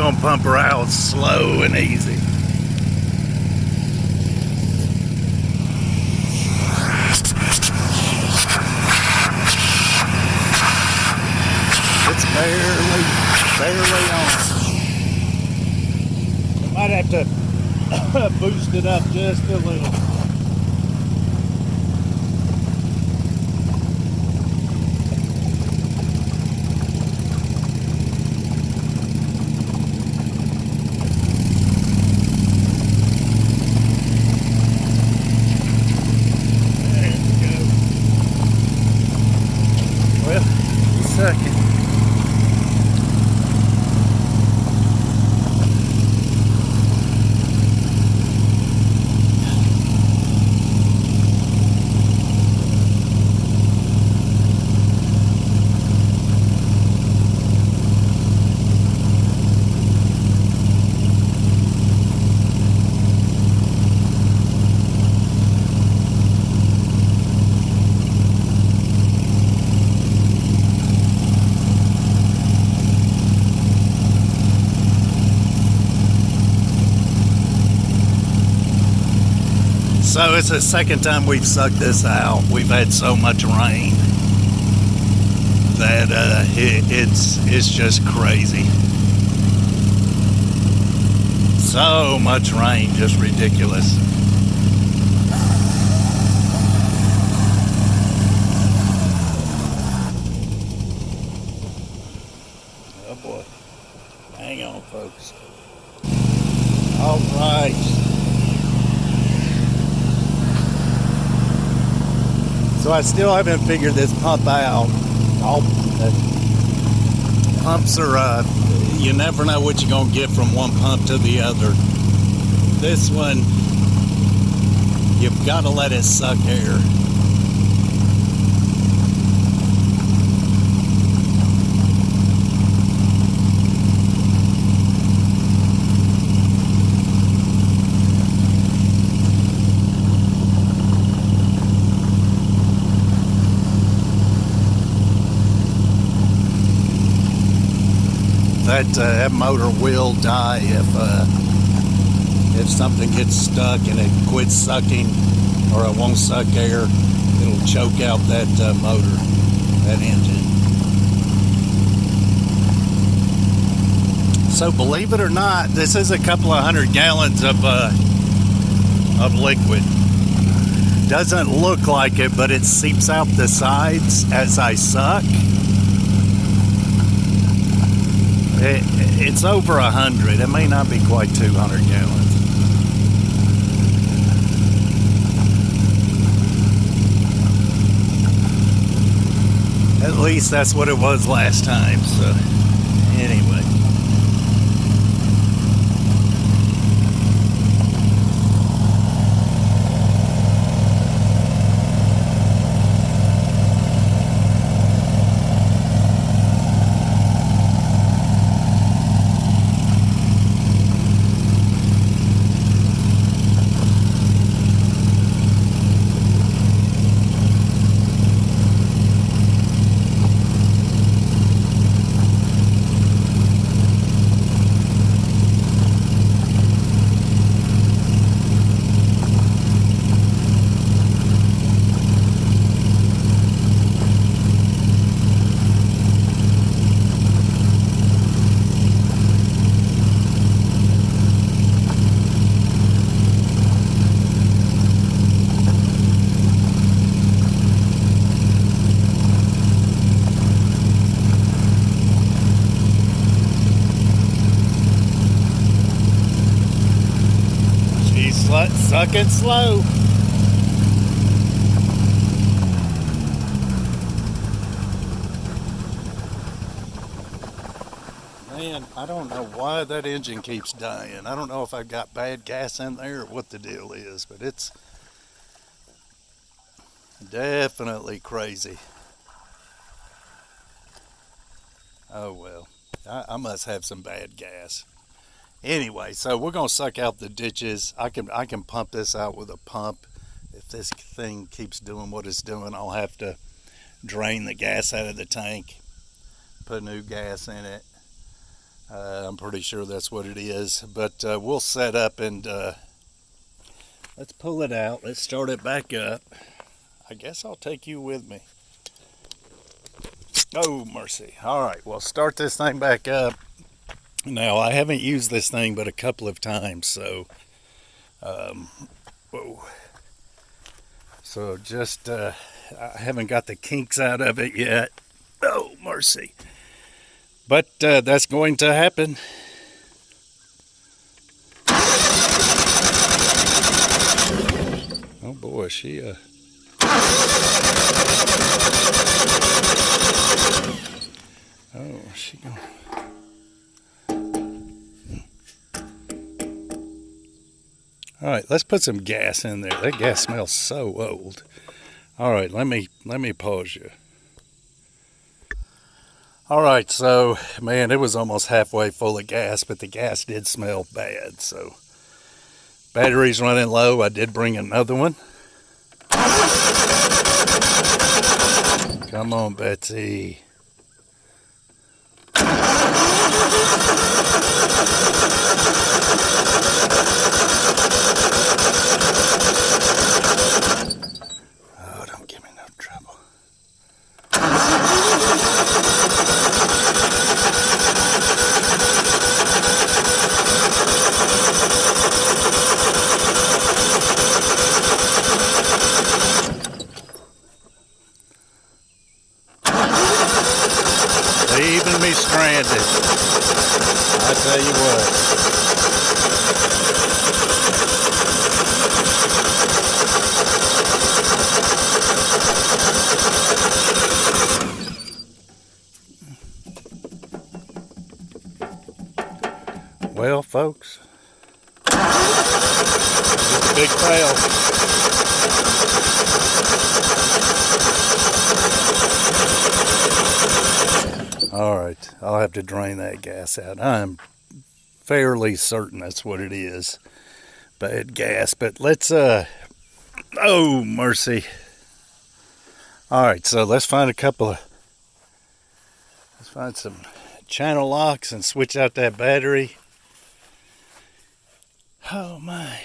gonna pump her out slow and easy. It's barely on. I might have to boost it up just a little. Second. So it's the second time we've sucked this out. We've had so much rain that it's just crazy. So much rain, just ridiculous. Oh boy. Hang on, folks. All right. So I still haven't figured this pump out. Pumps are, you never know what you're going to get from one pump to the other. This one, you've got to let it suck air. That motor will die if something gets stuck and it quits sucking or it won't suck air. It'll choke out that motor, that engine. So believe it or not, this is a couple of 100 gallons of liquid. Doesn't look like it, but it seeps out the sides as I suck. It's over 100. It may not be quite 200 gallons. At least that's what it was last time. So anyway. Sucking slow. Man, I don't know why that engine keeps dying. I don't know if I've got bad gas in there or what the deal is, but it's definitely crazy. Oh well, I must have some bad gas. Anyway, so we're gonna suck out the ditches. I can pump this out with a pump. If this thing keeps doing what it's doing, I'll have to drain the gas out of the tank, put new gas in it. I'm pretty sure that's what it is. But we'll set up and let's pull it out. Let's start it back up. I guess I'll take you with me. Oh, mercy. All right, well, start this thing back up. Now, I haven't used this thing but a couple of times, so whoa. So just, I haven't got the kinks out of it yet. Oh, mercy. But that's going to happen. Oh boy, she oh, she going. All right, let's put some gas in there. That gas smells so old. All right, let me pause you. All right, so man, it was almost halfway full of gas, but the gas did smell bad. So battery's running low. I did bring another one. Come on, Betsy. Oh, don't give me no trouble. Leaving me stranded. I tell you what. Well, folks, it's a big fail. All right, I'll have to drain that gas out. I'm fairly certain that's what it is. Bad gas, but let's, oh, mercy. All right, so let's find let's find some channel locks and switch out that battery. Oh my.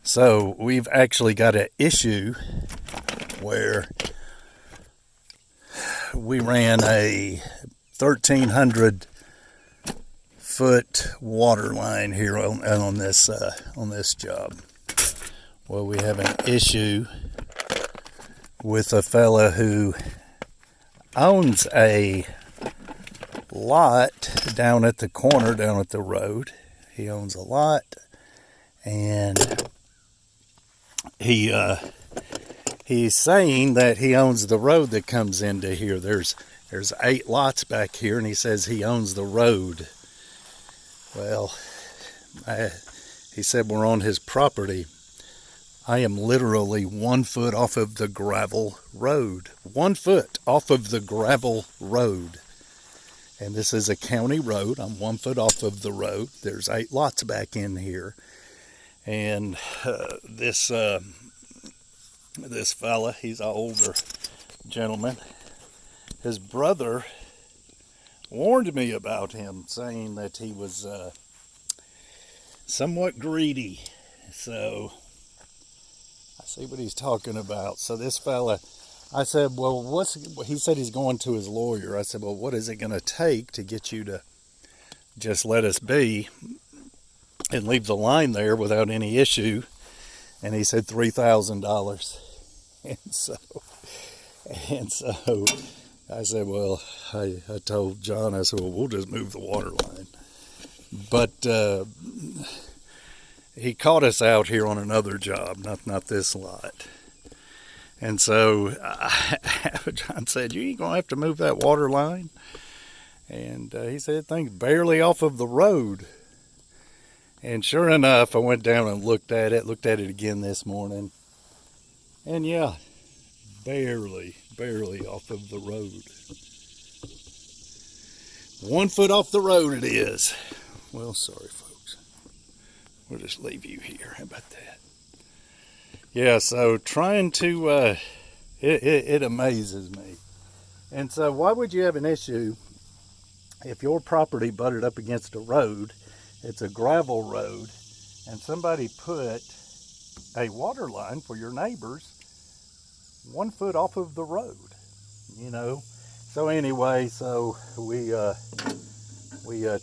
So we've actually got an issue where we ran a 1,300 foot water line here on this job. Well, we have an issue with a fella who owns a lot down at the corner, down at the road. He owns a lot, and he's saying that he owns the road that comes into here. There's 8 lots back here, and he says he owns the road. Well, he said we're on his property. I am literally 1 foot off of the gravel road. 1 foot off of the gravel road. And this is a county road. I'm 1 foot off of the road. There's 8 lots back in here. And this fella, he's an older gentleman. His brother warned me about him, saying that he was somewhat greedy. So I see what he's talking about. So this fella, I said, well, he said he's going to his lawyer. I said, well, what is it going to take to get you to just let us be and leave the line there without any issue? And he said $3,000. And so I said, well, I told John, I said, well, we'll just move the water line. But he caught us out here on another job, not this lot. And so John said, you ain't going to have to move that water line. And he said, thing's barely off of the road. And sure enough, I went down and looked at it again this morning. And yeah, barely off of the road. 1 foot off the road it is. Well, sorry, folks. We'll just leave you here. How about that? Yeah, so trying to It amazes me. And so, why would you have an issue if your property butted up against a road? It's a gravel road, and somebody put a water line for your neighbors 1 foot off of the road, you know. So anyway, so we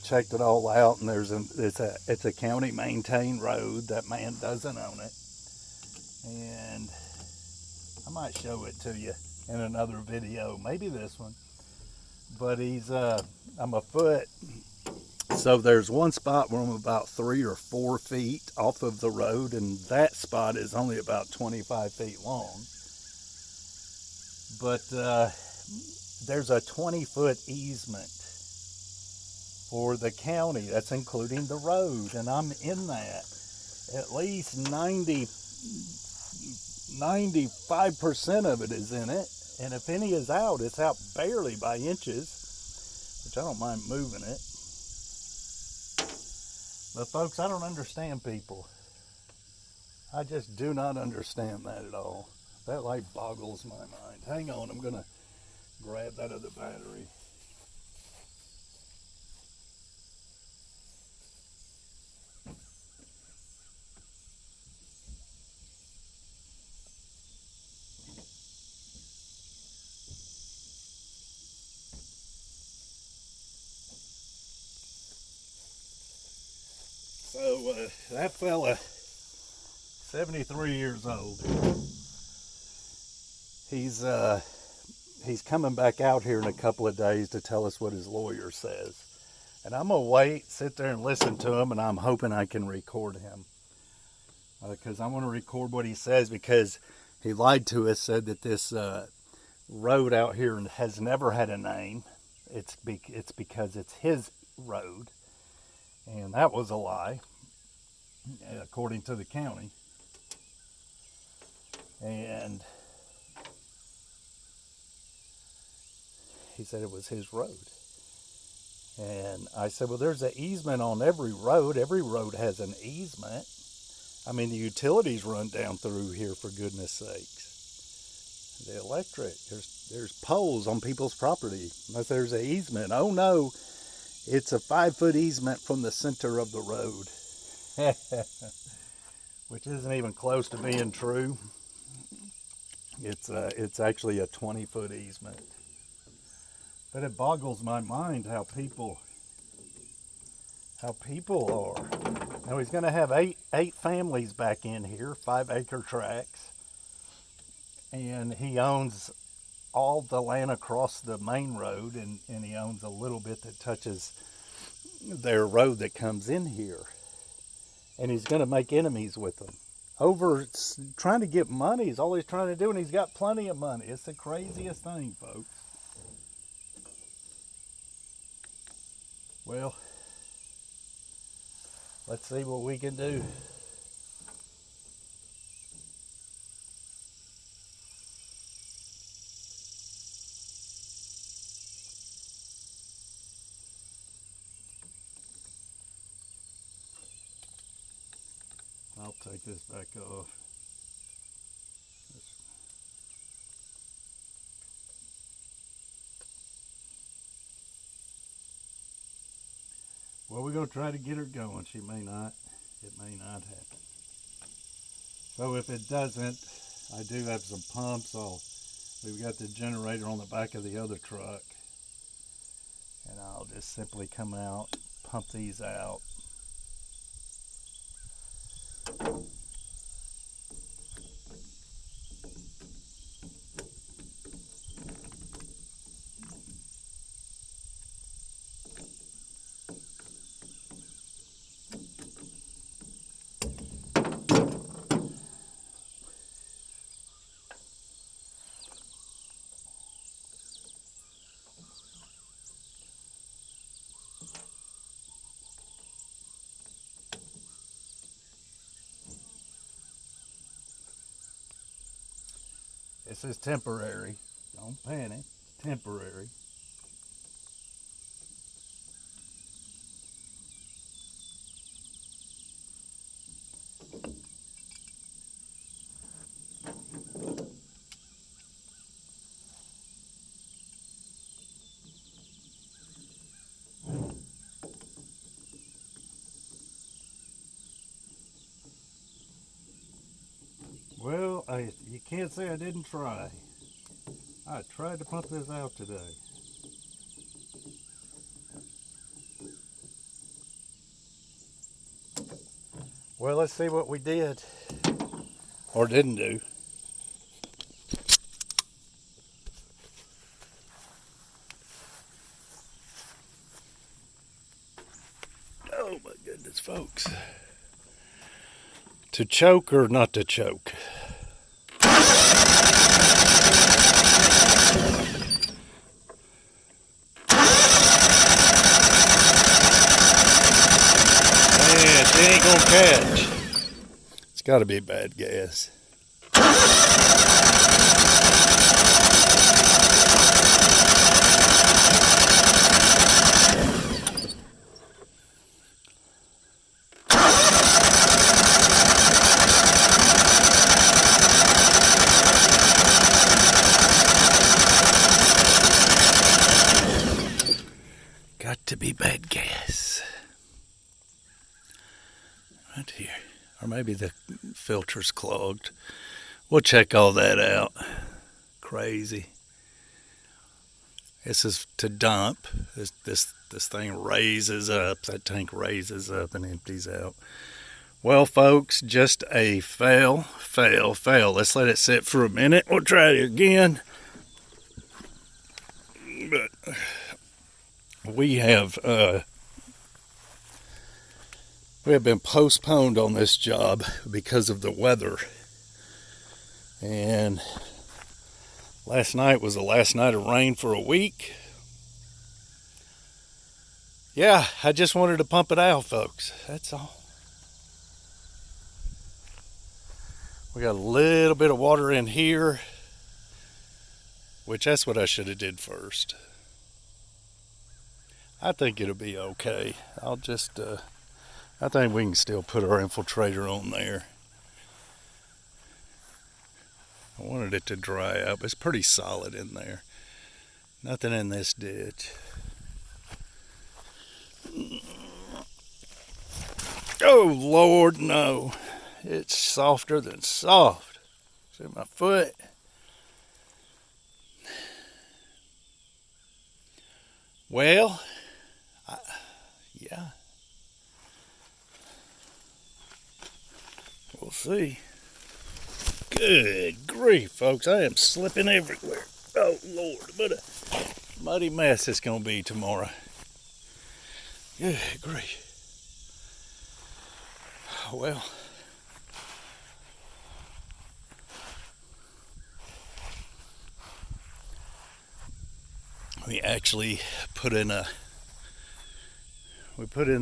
checked it all out, and it's a county maintained road. That man doesn't own it, and I might show it to you in another video, maybe this one. But I'm a foot. So there's one spot where I'm about 3 or 4 feet off of the road, and that spot is only about 25 feet long. But there's a 20-foot easement for the county. That's including the road, and I'm in that. At least 95% of it is in it, and if any is out, it's out barely by inches, which I don't mind moving it. But folks, I don't understand people. I just do not understand that at all. That like boggles my mind. Hang on, I'm gonna grab that other battery. So that fella, 73 years old, he's coming back out here in a couple of days to tell us what his lawyer says. And I'm going to wait, sit there and listen to him, and I'm hoping I can record him. Because I want to record what he says, because he lied to us, said that this road out here has never had a name. It's because it's his road. And that was a lie, according to the county. And he said it was his road. And I said, well, there's an easement on every road. Every road has an easement. I mean, the utilities run down through here, for goodness sakes. The electric, there's poles on people's property. Unless there's an easement. Oh no, it's a 5-foot easement from the center of the road. Which isn't even close to being true. It's actually a 20-foot easement. But it boggles my mind how people are. Now he's going to have eight families back in here, 5-acre tracts, and he owns all the land across the main road, and he owns a little bit that touches their road that comes in here. And he's going to make enemies with them over trying to get money. Is all he's trying to do, and he's got plenty of money. It's the craziest thing, folks. Well, let's see what we can do. I'll take this back off. Well, we're going to try to get her going. It may not happen. So if it doesn't, I do have some pumps. We've got the generator on the back of the other truck. And I'll just simply come out, pump these out. This is temporary. Don't panic. Temporary. Well, you can't say I didn't try. I tried to pump this out today. Well, let's see what we did or didn't do. Oh my goodness, folks. To choke or not to choke? Man, it ain't gonna catch. It's gotta be bad gas. Got to be bad gas. Right here. Or maybe the filter's clogged. We'll check all that out. Crazy. This is to dump. This thing raises up. That tank raises up and empties out. Well, folks, just a fail. Let's let it sit for a minute. We'll try it again. But we have been postponed on this job because of the weather. And last night was the last night of rain for a week. Yeah, I just wanted to pump it out, folks. That's all. We got a little bit of water in here, which that's what I should have did first. I think it'll be okay. I'll just, I think we can still put our infiltrator on there. I wanted it to dry up. It's pretty solid in there. Nothing in this ditch. Oh, Lord, no. It's softer than soft. It's in my foot. Well, yeah. We'll see. Good grief, folks. I am slipping everywhere. Oh, Lord. What a muddy mess it's going to be tomorrow. Good grief. Well, we actually put in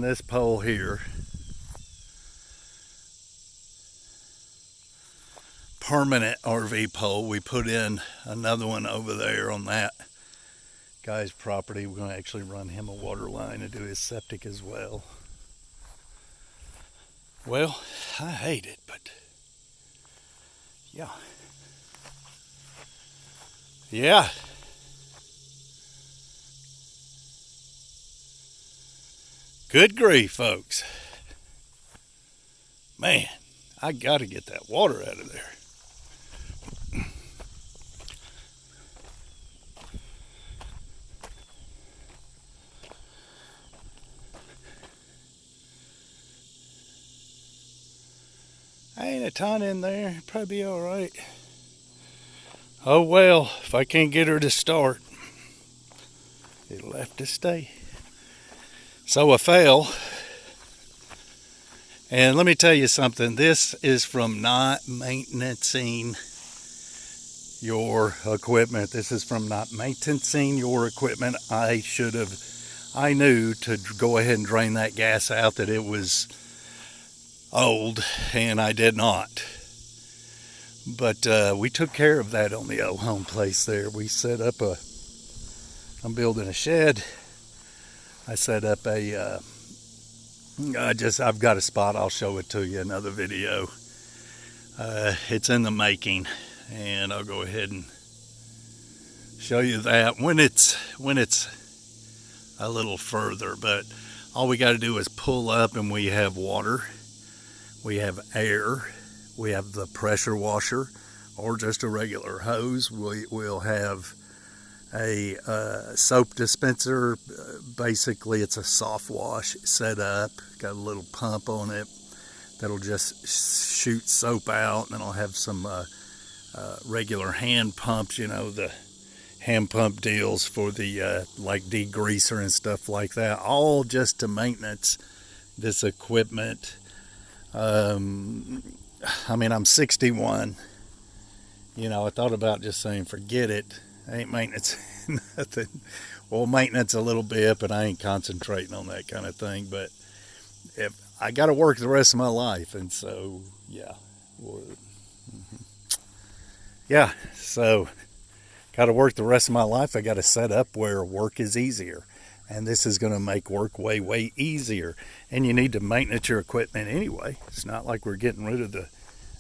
this pole here. Permanent RV pole. We put in another one over there on that guy's property. We're going to actually run him a water line and do his septic as well. Well, I hate it, but yeah. Yeah. Good grief, folks. Man, I got to get that water out of there. Ain't a ton in there. Probably be all right. Oh well, if I can't get her to start, it'll have to stay. So a fail. And let me tell you something. This is from not maintaining your equipment. This is from not maintaining your equipment. I knew to go ahead and drain that gas out, that it was old, and I did not. But we took care of that on the old home place there. We set up I'm building a shed. I set up I've got a spot. I'll show it to you in another video. It's in the making, and I'll go ahead and show you that when it's a little further. But all we got to do is pull up, and we have water, we have air, We have the pressure washer or just a regular hose. We'll have a soap dispenser. Basically, it's a soft wash set up, got a little pump on it that'll just shoot soap out, and then I'll have some regular hand pumps, the hand pump deals for the like degreaser and stuff like that, all just to maintenance this equipment. I'm 61. I thought about just saying forget it, ain't maintenance nothing. Well, maintenance a little bit, but I ain't concentrating on that kind of thing. But if I got to work the rest of my life, and so so got to work the rest of my life. I got to set up where work is easier, and this is going to make work way easier. And you need to maintenance your equipment anyway. It's not like we're getting rid of the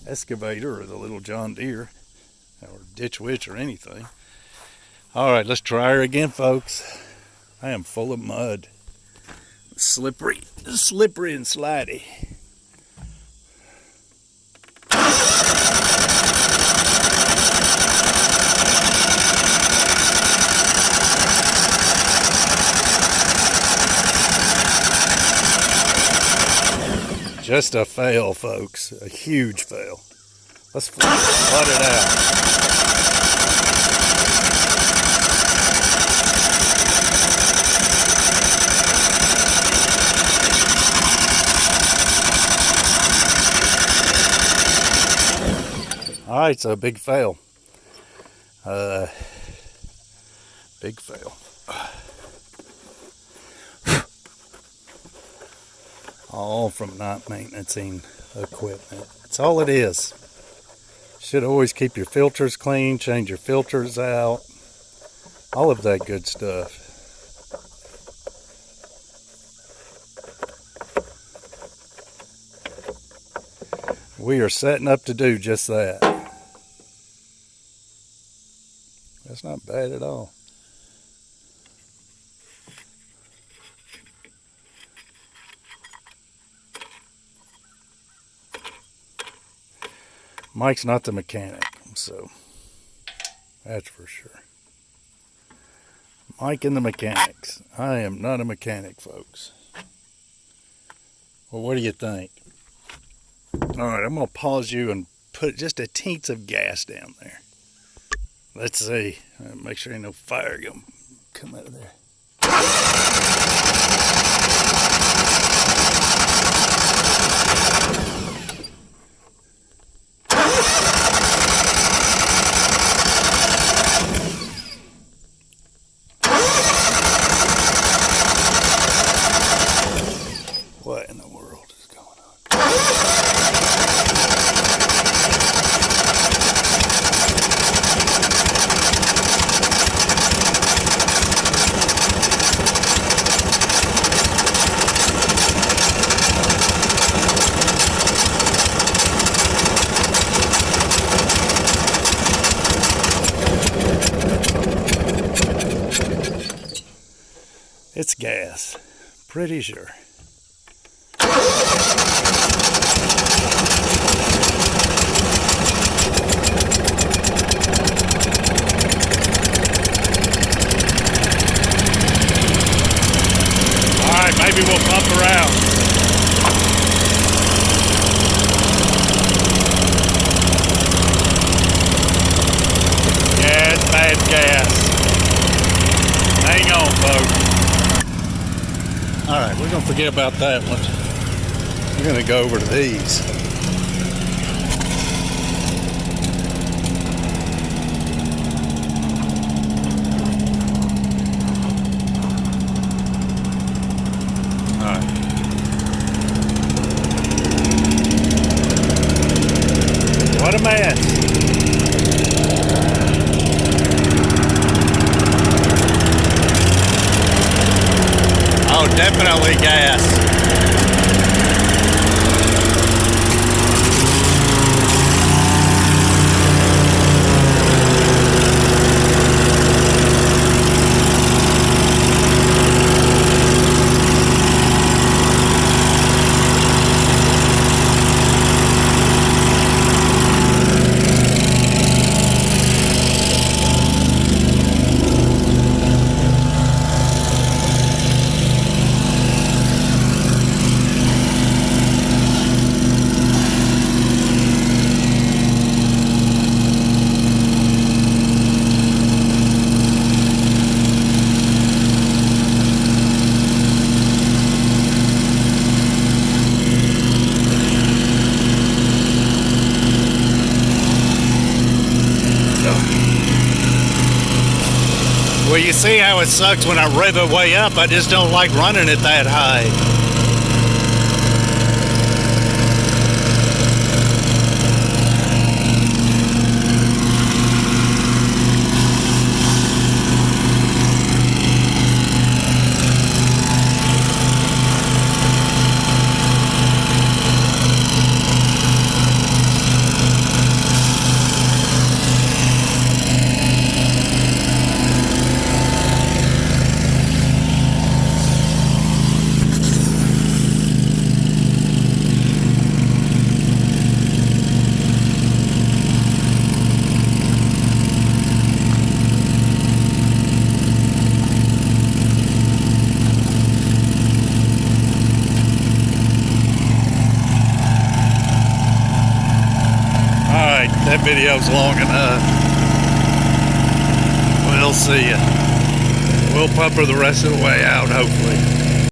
excavator or the little John Deere or Ditch Witch or anything. All right, let's try her again, folks. I am full of mud. Slippery and slidey. Just a fail, folks. A huge fail. Let's flood it out. All right, so big fail. Big fail. All from not maintaining equipment. That's all it is. Should always keep your filters clean, change your filters out, all of that good stuff. We are setting up to do just that. That's not bad at all. Mike's not the mechanic, so that's for sure. Mike and the mechanics. I am not a mechanic, folks. Well, what do you think? All right, I'm going to pause you and put just a teens of gas down there. Let's see. Make sure ain't no fire going to come out of there. What in the world is going on? It's gas. Pretty sure. Alright, maybe we'll pump her out. Yeah, it's bad gas. Hang on, folks. Alright, we're going to forget about that one. We're going to go over to these. Alright. What a mess. Oh, definitely gas. Well, you see how it sucks when I rev it way up. I just don't like running it that high. That video's long enough. We'll see ya. We'll pump her the rest of the way out, hopefully.